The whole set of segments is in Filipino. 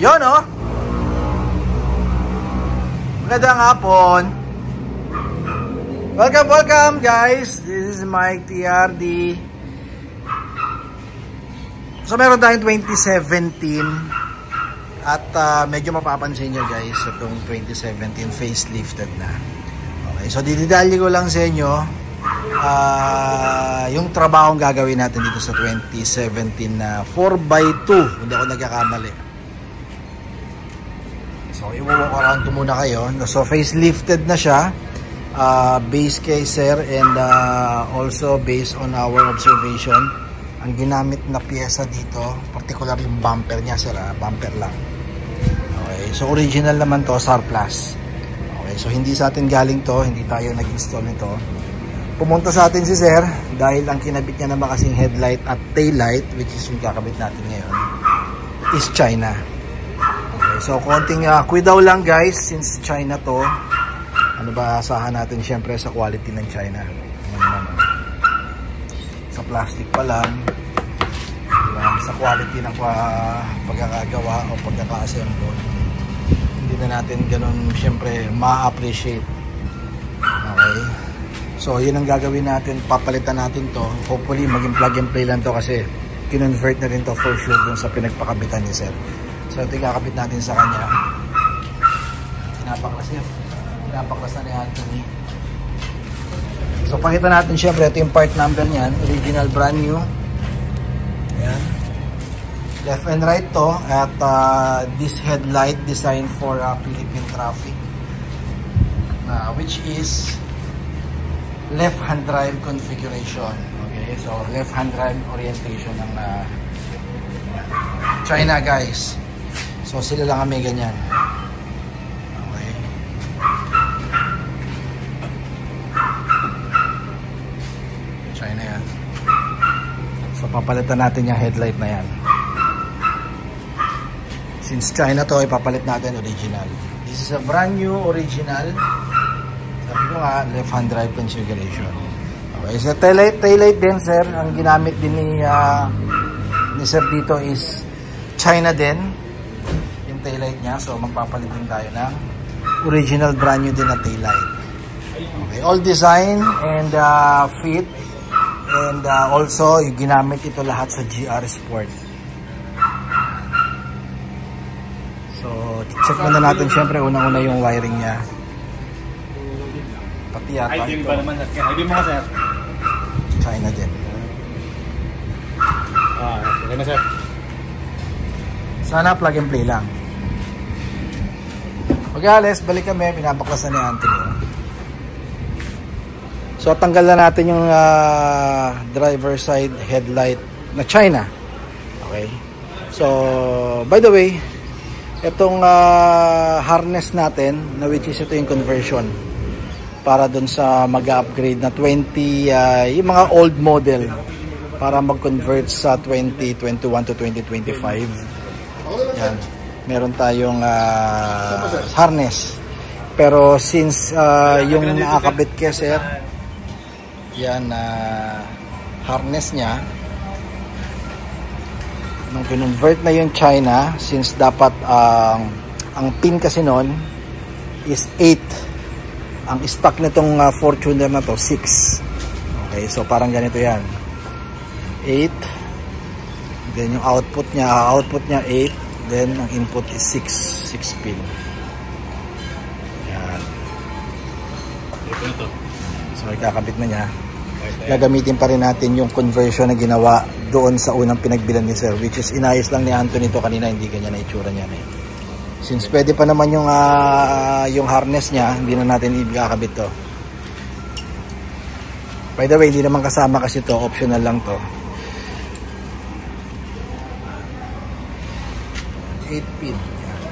Yun oh. Magandang hapon. Welcome guys. This is Mike TRD. So meron tayong 2017 at medyo mapapansin nyo guys itong 2017 facelifted na. Okay, so dididali ko lang sa inyo yung trabaho gagawin natin dito sa 2017 na 4x2. Hindi ako nagkakamali. So i-walk around ko muna kayo. So facelifted na siya, base case sir, and also based on our observation, ang ginamit na piyesa dito, particular yung bumper niya sir, bumper lang. Okay, so original naman to, SAR Plus. Okay, so hindi sa atin galing to, hindi tayo nag-install nito. Pumunta sa atin si sir dahil ang kinabit niya naman kasing headlight at tail light, which is yung kakabit natin ngayon, is China. Okay, so konting kuidaw lang guys, since China to. Ano ba asahan natin syempre sa quality ng China? Sa plastic pa lang, diba? Sa quality ng pagkakagawa o pagkaka-assemble, hindi na natin ganun syempre ma-appreciate. Okay, so yun ang gagawin natin, papalitan natin to. Hopefully maging plug and play lang to kasi kinonvert na rin to for sure dun sa pinagpakabitan ni sir. So ito yung kakabit natin sa kanya. Pinapaklas na ni Anthony. So pakita natin syempre, ito yung part number niyan, original brand new. Ayan. Left and right to, at this headlight designed for Philippine traffic, which is left hand drive configuration. Okay, so left hand drive orientation ng China guys. So sila lang kami ganyan. China yan. So papalitan natin yung headlight na yan. Since China to, ipapalit natin original. This is a brand new original. Sabi ko nga, left hand drive configuration. Okay, so taillight din sir. Ang ginamit din ni sir dito is China din yung taillight nya. So magpapalit din tayo ng original brand new din na taillight. Okay, all design and fit. And also, ginamit ito lahat sa GR Sport. So, check muna natin syempre unang-una yung wiring niya. Pati yata ito. ID mo ka sir? China din. Okay na sir. Sana plug and play lang. Pag-alis, balik kami. Pinabaklasan ni Anthony. So tanggal na natin yung driver side headlight na China. Okay. So by the way, itong harness natin, na which is ito yung conversion para dun sa mag-upgrade na 20 yung mga old model para mag-convert sa 2021 to 2025. Yan. Meron tayong harness. Pero since yung nakakabit kay sir, yan harness niya, nung kinonvert na yung China, since dapat ang pin kasi nun is 8, ang stock nitong Fortuner na to 6. Okay, so parang ganito yan, 8, then yung output niya 8, then ang input is 6 pin. Yan. So ikakabit na niya. Gagamitin pa rin natin yung conversion na ginawa doon sa unang pinagbilan ni sir, which is inayos lang ni Anthony to kanina, hindi ganyan na itsura niya eh. Since pwede pa naman yung harness niya, hindi na natin ikakabit to. By the way, hindi naman kasama kasi to, optional lang to. 8 pin.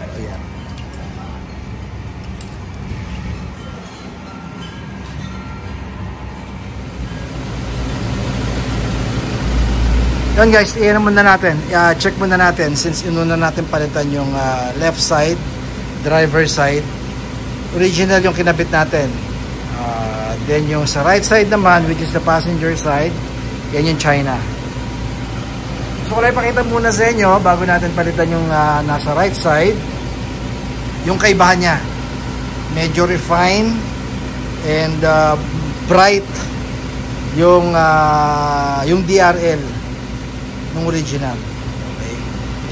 Ito yan. Yan guys, i-ano muna natin, check muna natin since inuna natin palitan yung left side, driver side. Original yung kinabit natin. Then yung sa right side naman, which is the passenger side, yan yung China. So wala ipakita muna sa inyo bago natin palitan yung nasa right side. Yung kaibahan niya. Medyo refined and bright yung DRL ng original. Okay.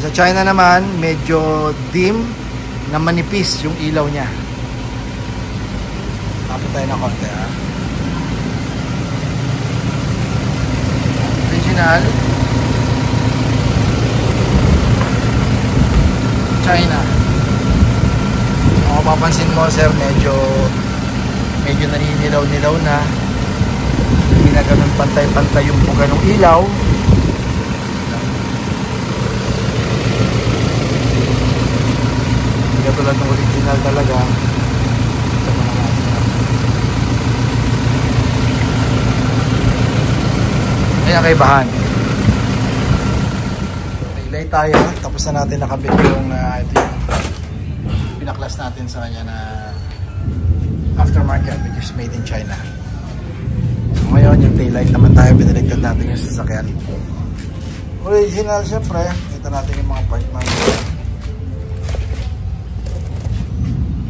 Sa China naman, medyo dim na manipis yung ilaw niya. Tapos tayo ng konti ha. Original China. Kung mapapansin mo sir, medyo naninilaw-nilaw na. Hindi na ganun pantay-pantay yung buga ng ilaw. Hindi katulad ng original talaga. Ayan kaibahan. Relay tayo. Tapos na natin nakabit yung ito yung pinaklas natin sa kanya na aftermarket which is made in China. So ngayon yung taillight naman tayo, biniligtad natin yung sasakyan. Original syempre. Kita natin yung mga part number.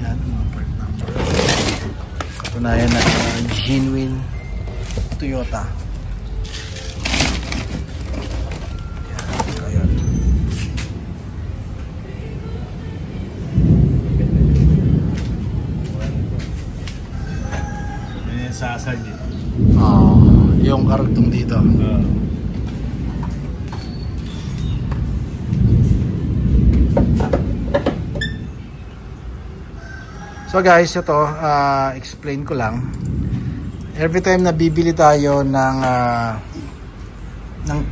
Yan, mga part number. Katunayan na genuine Toyota. Sasag eh. Yung karugtong dito. So guys, ito explain ko lang. Every time na bibili tayo ng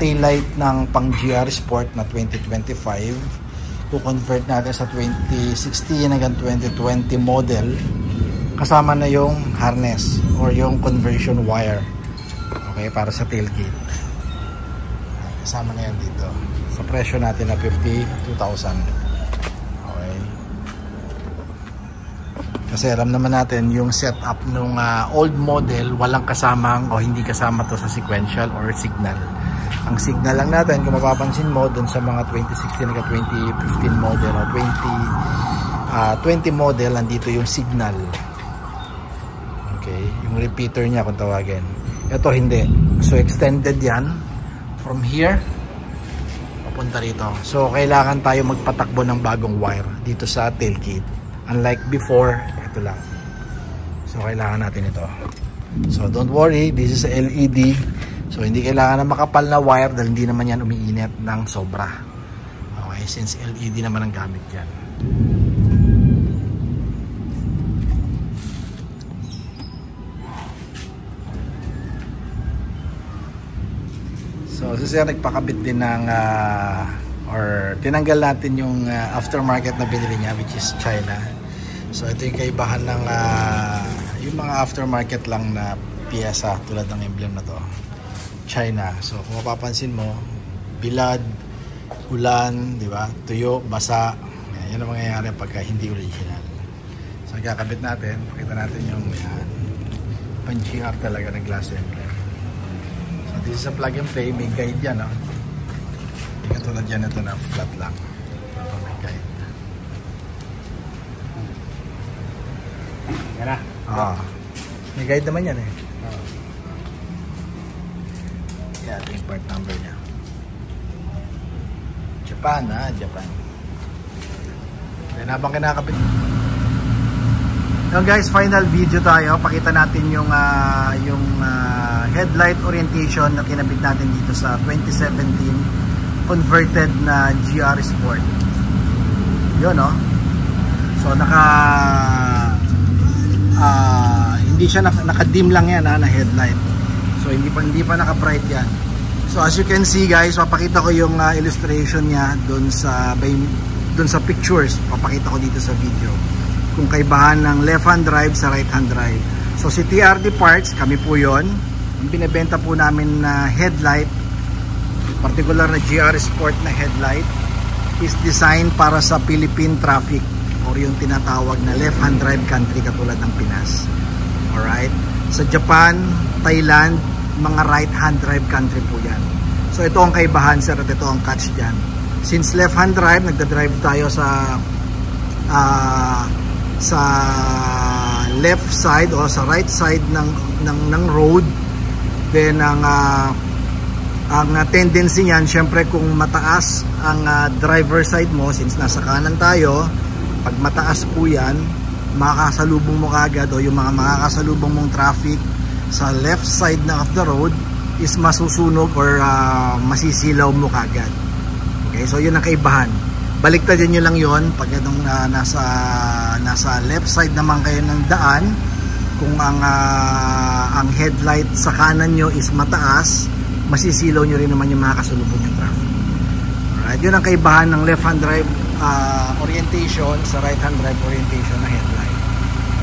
taillight ng pang GR Sport na 2025, ku-convert natin sa 2016 hanggang 2020 model, kasama na yung harness or yung conversion wire, okay, para sa tailgate. Kasama na yan dito sa presyo natin na 52,000. Okay, kasi alam naman natin yung setup nung old model, walang kasamang o hindi kasama to sa sequential or signal. Ang signal lang natin, kung mapapansin mo dun sa mga 2016 hanggang 2015 model o 2020 model, nandito yung signal. Okay, yung repeater niya kung tawagin. Ito hindi. So extended yan from here papunta rito. So kailangan tayo magpatakbo ng bagong wire dito sa tailgate. Unlike before, ito lang. So kailangan natin ito. So don't worry, this is a LED. So hindi kailangan na makapal na wire dahil hindi naman yan umiinit ng sobra. Okay, since LED naman ang gamit yan. So sir, nagpakabit din ng or tinanggal natin yung aftermarket na binili niya, which is China. So ito yung kaibahan ng yung mga aftermarket lang na piyesa tulad ng emblem na to, China. So kung mapapansin mo, bilad, ulan, di ba? Tuyo, basa. Yan ang mangyayari pagka hindi original. So kakabit natin, pakita natin yung pan-GR talaga na glass emblem. This is a plug and play, may guide yan, no? Katulad yan, ito na flat lang. Ito may guide. Yan na. May guide naman yan eh. Yan, ito yung part number niya. Japan, Japan. Then habang kinakabit. So guys, final video tayo. Pakita natin yung headlight orientation na kinabit natin dito sa 2017 converted na GR Sport. Yun, no? So hindi siya naka-dim lang yan na headlight. So hindi pa naka-bright yan. So as you can see guys, papakita ko yung illustration niya doon sa pictures. Papakita ko dito sa video kung kaibahan ng left hand drive sa right hand drive. So si TRD Parts, kami po yon. Ang binibenta po namin na headlight, particular na GR Sport na headlight, is designed para sa Philippine traffic or yung tinatawag na left hand drive country katulad ng Pinas. Alright? Sa Japan, Thailand, mga right hand drive country po yan. So ito ang kaibahan sir at ito ang catch dyan. Since left hand drive, nagda-drive tayo sa left side o sa right side ng road. Then ang tendency niyan, syempre kung mataas ang driver side mo, since nasa kanan tayo, pag mataas po yan, makakasalubong mo kagad o yung mga makakasalubong mong traffic sa left side na of the road is masusunog or masisilaw mo kagad. Okay, so yun ang kaibahan. Baliktadin nyo lang yun pag itong nasa left side naman kayo ng daan. Kung ang headlight sa kanan nyo is mataas, masisilaw nyo rin naman yung makakasalubong yung traffic. Alright, yun ang kaibahan ng left hand drive orientation sa right hand drive orientation na headlight.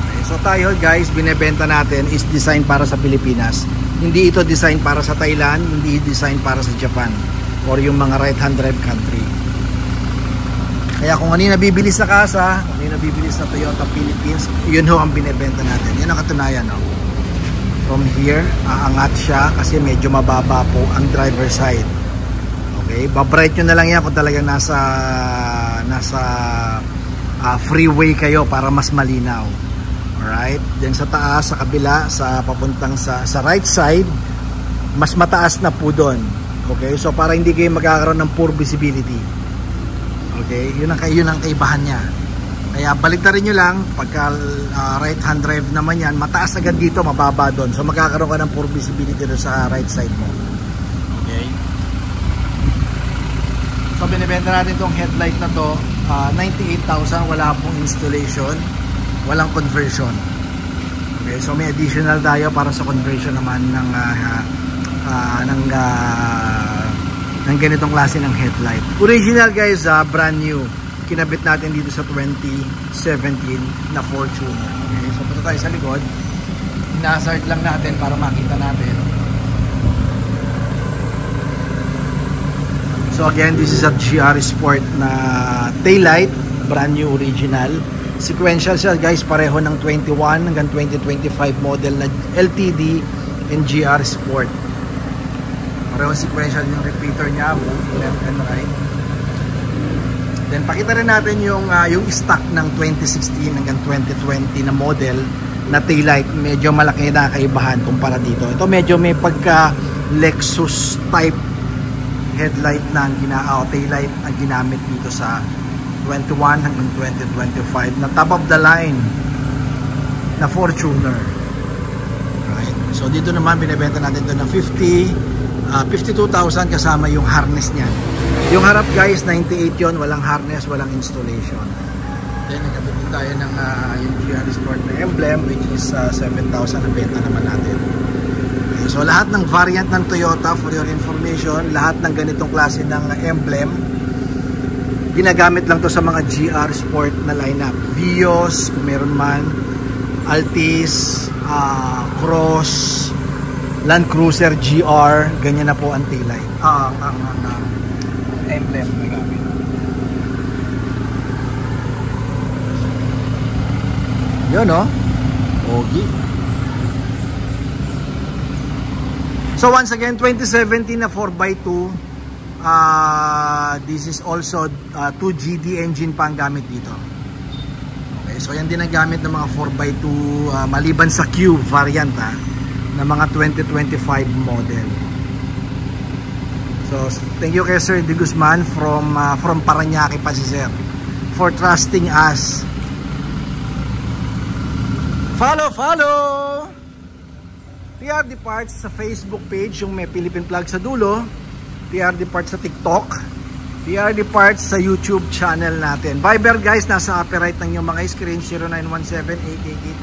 Okay, so tayo guys, binebenta natin is design para sa Pilipinas. Hindi ito design para sa Thailand, hindi design para sa Japan or yung mga right hand drive country. Kaya kung ano yung nabibili sa kasa, kung ano yung nabibili sa Toyota Philippines, yun ho ang binebenta natin. Yan ang katunayan, no? From here, aangat siya kasi medyo mababa po ang driver side. Okay, babright nyo na lang yan kung talagang nasa freeway kayo para mas malinaw. Alright, then sa taas, sa kabila, sa papuntang sa right side, mas mataas na po doon. Okay, so para hindi kayo magkakaroon ng poor visibility. Okay, yun ang kaibahan niya. Kaya baliktarin nyo lang, pagka right hand drive naman yan, mataas agad dito, mababa doon. So magkakaroon ka ng poor visibility doon sa right side mo. Okay. So binibenta natin itong headlight na to, 98,000, wala pong installation, walang conversion. Okay, so may additional tayo para sa conversion naman ng ganitong klase ng headlight. Original guys, brand new. Kinabit natin dito sa 2017 na Fortuner. Okay, so punta tayo sa likod. Ina-hazard lang natin para makita natin. So again, this is a GR Sport na taillight, brand new original. Sequential siya guys, pareho ng 21 hanggang 2025 model na LTD and GR Sport. Pareho sequential yung repeater niya, both left and right. Then pakita rin natin yung stock ng 2016 hanggang 2020 na model na taillight. Medyo malaki na kaibahan kumpara dito. Ito medyo may pagka Lexus type headlight na taillight ang ginamit dito sa 21 hanggang 2025 na top of the line na Fortuner. Right. So dito naman binebenta natin ito ng 52,000 kasama yung harness niya. Yung harap guys 98 yon, walang harness, walang installation. Then nagkabit din tayo ng yung GR Sport na emblem which is 7,000 ang benta naman natin. Okay, so lahat ng variant ng Toyota, for your information, lahat ng ganitong klase ng emblem ginagamit lang to sa mga GR Sport na lineup. Vios, kung meron man, Altis, Cross, Land Cruiser GR, ganyan na po ang taillight. Ang emblem na gamit. Yun, no? Ogi. So once again, 2017 na 4x2. This is also 2GD engine pa ang gamit dito. Okay, so yan din ang gamit ng mga 4x2 maliban sa Q variant na mga 2025 model. So thank you kay Sir De Guzman from Parañaque pa si Sir for trusting us. Follow PRD Parts sa Facebook page, yung may Philippine flag sa dulo. PRD Parts sa TikTok, PRD Parts sa YouTube channel natin. Viber guys, nasa upper right ng yung mga screen,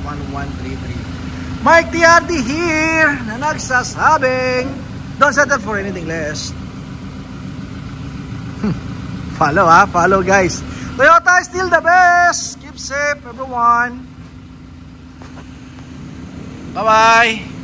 0917-888-1133. Mike TRD here na nagsasabing don't settle for anything less. Follow guys. Toyota is still the best. Keep safe everyone. Bye bye.